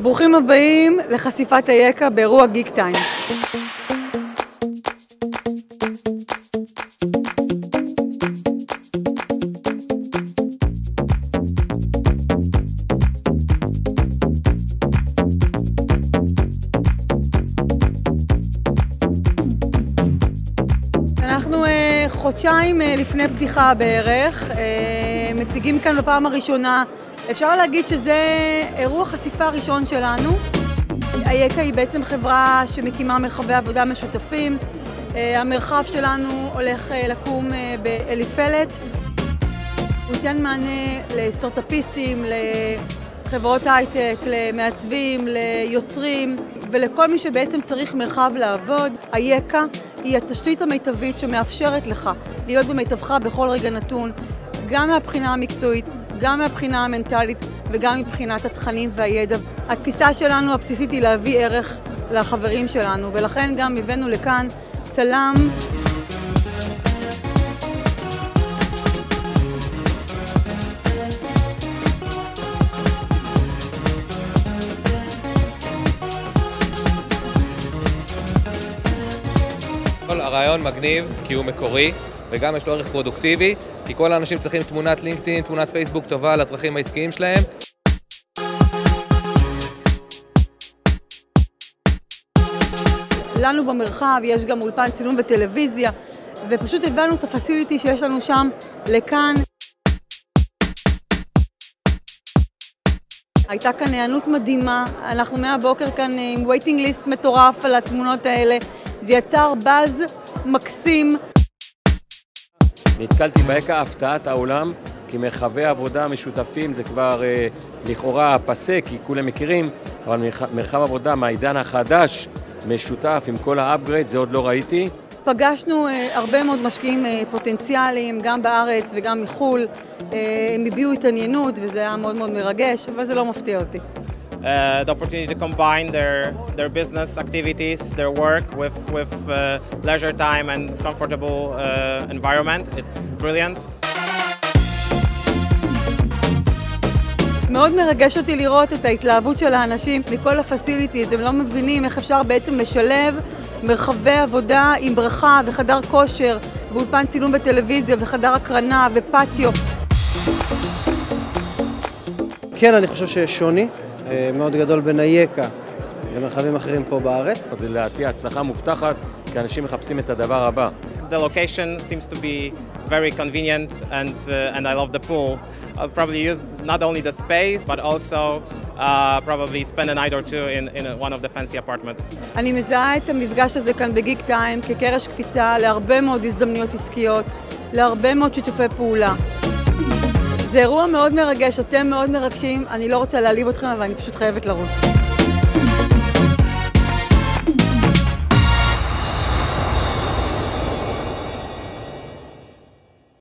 ברוכים הבאים לחשיפת היקה באירוע גיק טיים. אנחנו חודשיים לפני פתיחה בערך, מציגים כאן בפעם הראשונה. אפשר להגיד שזה אירוע חשיפה ראשון שלנו. היקה היא בעצם חברה שמקימה מרחבי עבודה משותפים. המרחב שלנו הולך לקום באליפלט. הוא ייתן מענה לסטארט-אפיסטים, לחברות הייטק, למעצבים, ליוצרים ולכל מי שבעצם צריך מרחב לעבוד. היקה היא התשתית המיטבית שמאפשרת לך להיות במיטבך בכל רגע נתון, גם מהבחינה המקצועית, גם מהבחינה המנטלית וגם מבחינת התכנים והידע. התפיסה שלנו הבסיסית היא להביא ערך לחברים שלנו, ולכן גם הבאנו לכאן צלם. הרעיון מגניב כי הוא מקורי וגם יש לו ערך פרודוקטיבי, כי כל האנשים צריכים תמונת לינקדאין, תמונת פייסבוק טובה לצרכים העסקיים שלהם. לנו במרחב יש גם אולפן צילום וטלוויזיה, ופשוט הבאנו את הפסיליטי שיש לנו שם לכאן. הייתה כאן הענות מדהימה, אנחנו מהבוקר כאן עם waiting list מטורף על התמונות האלה. זה יצר באז מקסים. נתקלתי ביקה הפתעת העולם, כי מרחבי עבודה משותפים זה כבר לכאורה פסה, כי כולם מכירים, אבל מרחב עבודה מהעידן החדש משותף עם כל האפגרייד, זה עוד לא ראיתי. פגשנו הרבה מאוד משקיעים פוטנציאליים, גם בארץ וגם מחול. הם הביעו התעניינות וזה היה מאוד מאוד מרגש, אבל זה לא מפתיע אותי. The opportunity to combine their business activities, their work with leisure time and comfortable environment. It's brilliant. מאוד מרגש אותי לראות את ההתלהבות של האנשים מכל הפסיליטיז. הם לא מבינים איך אפשר בעצם לשלב מרחבי עבודה עם בריכה וחדר כושר ואולפן צילום בטלוויזיה וחדר הקרנה ופטיו. כן, אני חושב שיש שוני מאוד גדול בין היקה למרחבים אחרים פה בארץ. זה לדעתי הצלחה מובטחת, כי אנשים מחפשים את הדבר הבא. The location seems to be very convenient and I love the pool. I'll probably use not only the space but also probably spend a night or two in one of the fancy apartments. אני מזהה את המפגש הזה כאן בגיק טיים כקרש קפיצה להרבה מאוד הזדמנויות עסקיות, להרבה מאוד שיתופי פעולה. זה אירוע מאוד מרגש, אתם מאוד מרגשים, אני לא רוצה להעליב אתכם אבל אני פשוט חייבת לרוץ.